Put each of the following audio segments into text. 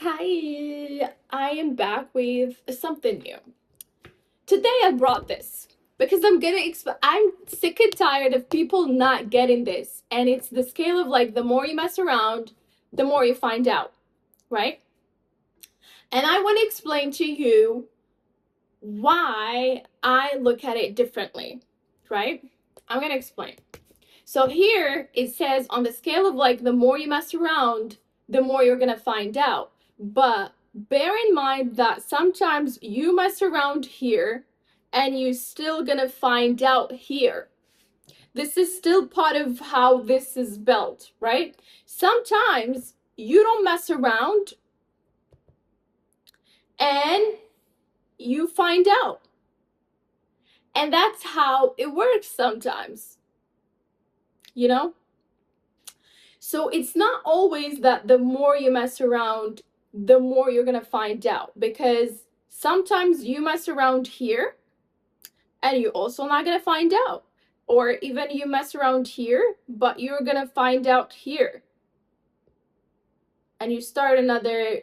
Hi, I am back with something new. Today I brought this because I'm sick and tired of people not getting this. And it's the scale of like the more you mess around, the more you find out, right? And I want to explain to you why I look at it differently, right? I'm going to explain. So here it says on the scale of like the more you mess around, the more you're gonna find out. But bear in mind that sometimes you mess around here and you're still gonna find out here. This is still part of how this is built, right? Sometimes you don't mess around and you find out. And that's how it works sometimes, you know? So it's not always that the more you mess around, the more you're going to find out, because sometimes you mess around here and you're also not going to find out. Or even you mess around here, but you're going to find out here. And you start another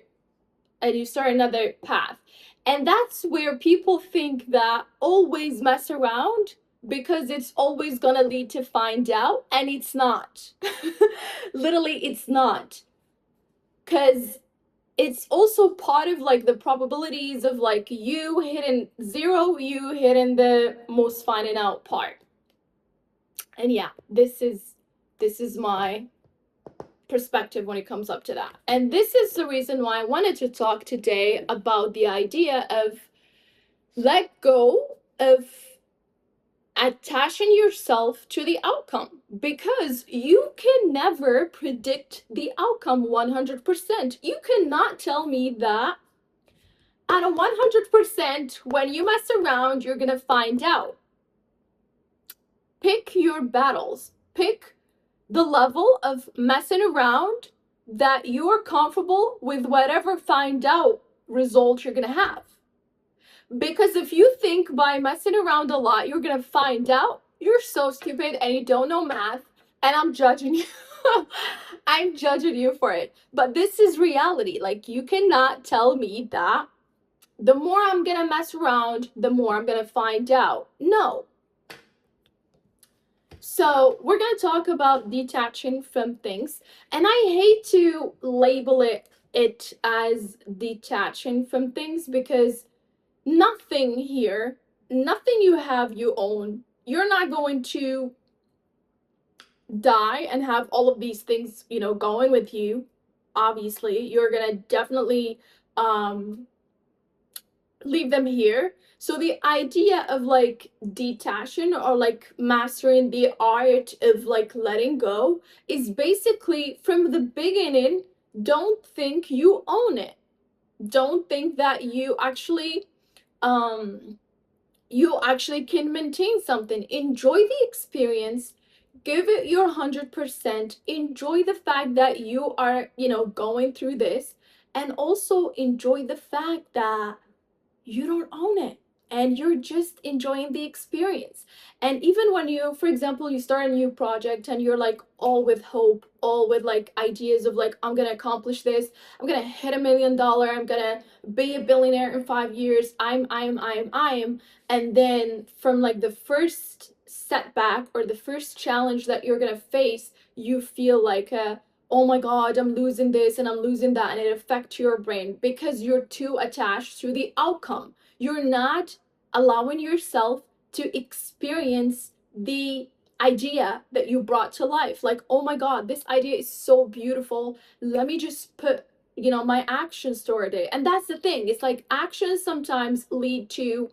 path. And that's where people think that always mess around because it's always going to lead to find out, and it's not. Literally, it's not. Because it's also part of like the probabilities of like you hitting zero, you hitting the most finding out part. And yeah, this is my perspective when it comes up to that. And this is the reason why I wanted to talk today about the idea of let go of attaching yourself to the outcome, because you can never predict the outcome 100%. You cannot tell me that at a 100% when you mess around you're gonna find out. Pick your battles. Pick the level of messing around that you're comfortable with whatever find out result you're gonna have. Because if you think by messing around a lot you're gonna find out, you're so stupid and you don't know math, and I'm judging you. I'm judging you for it. But this is reality. Like, you cannot tell me that the more I'm gonna mess around, the more I'm gonna find out. No. So we're gonna talk about detaching from things, and I hate to label it as detaching from things, because nothing here, nothing you have you own. You're not going to die and have all of these things, going with you. Obviously, you're gonna definitely leave them here. So the idea of like detaching or like mastering the art of like letting go is basically from the beginning, don't think you own it. Don't think that you actually can maintain something. Enjoy the experience. Give it your 100%. Enjoy the fact that you are, going through this, and also enjoy the fact that you don't own it and you're just enjoying the experience. And even when you, for example, you start a new project and you're like all with hope, all with like ideas of like, I'm gonna accomplish this, I'm gonna hit $1 million, I'm gonna be a billionaire in 5 years, I'm, and then from like the first setback or the first challenge that you're gonna face, you feel like oh my god, I'm losing this and I'm losing that, and it affects your brain because you're too attached to the outcome. You're not allowing yourself to experience the idea that you brought to life. Like, oh my god, this idea is so beautiful, let me just put my actions toward it. And that's the thing, it's like actions sometimes lead to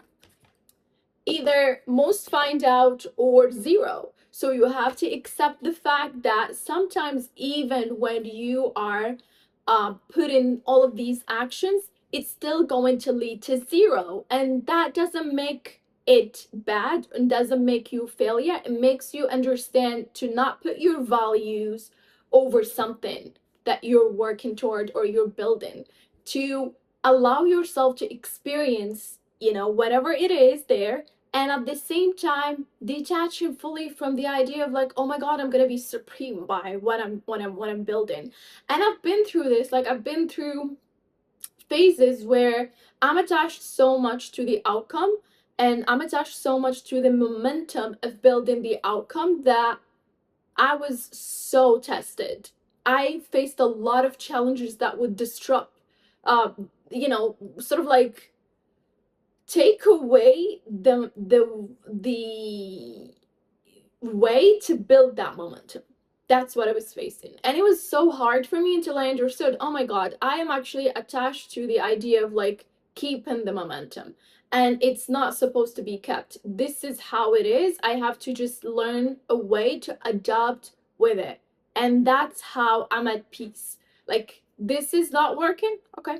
either most find out or zero. So you have to accept the fact that sometimes, even when you are putting all of these actions, it's still going to lead to zero. And that doesn't make it bad and doesn't make you failure. It makes you understand to not put your values over something that you're working toward or you're building, to allow yourself to experience, whatever it is there, and at the same time detaching fully from the idea of like, oh my god, I'm gonna be supreme by what I'm building. And I've been through this. Like, I've been through phases where I'm attached so much to the outcome, and I'm attached so much to the momentum of building the outcome, that I was so tested. I faced a lot of challenges that would disrupt, sort of like take away the way to build that momentum. That's what I was facing. And it was so hard for me until I understood, oh my God, I am actually attached to the idea of like keeping the momentum. And it's not supposed to be kept. This is how it is. I have to just learn a way to adapt with it. And that's how I'm at peace. Like, this is not working. Okay,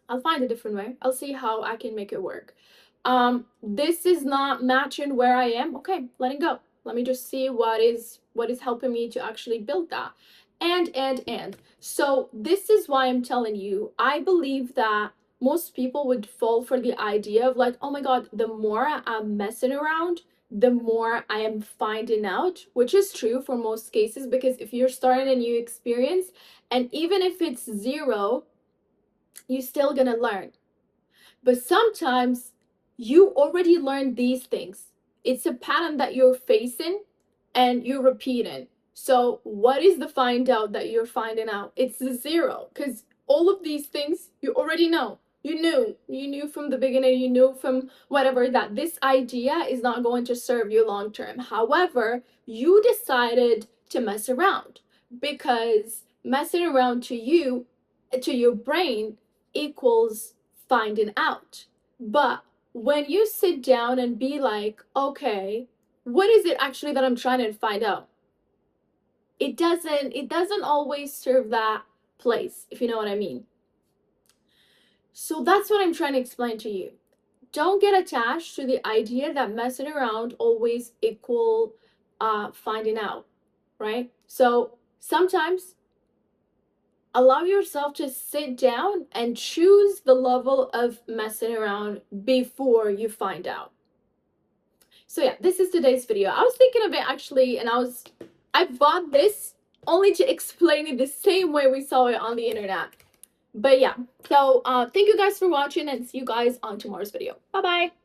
I'll find a different way. I'll see how I can make it work. This is not matching where I am. Okay, letting go. Let me just see what is helping me to actually build that. And so this is why I'm telling you, I believe that most people would fall for the idea of like, oh my God, the more I'm messing around, the more I am finding out, which is true for most cases, because if you're starting a new experience, and even if it's zero, you're still gonna learn. But sometimes you already learned these things. It's a pattern that you're facing and you're repeating. So what is the find out that you're finding out? It's the zero, because all of these things you already know. You knew from the beginning, you knew from whatever, that this idea is not going to serve you long term. However, you decided to mess around, because messing around to you, to your brain, equals finding out. But when you sit down and be like, okay, what is it actually that I'm trying to find out? It doesn't always serve that place, if you know what I mean. So that's what I'm trying to explain to you. Don't get attached to the idea that messing around always equal finding out, right? So sometimes allow yourself to sit down and choose the level of messing around before you find out. So yeah, this is today's video. I was thinking of it actually, and I bought this only to explain it the same way we saw it on the internet. But yeah, so thank you guys for watching, and see you guys on tomorrow's video. Bye bye.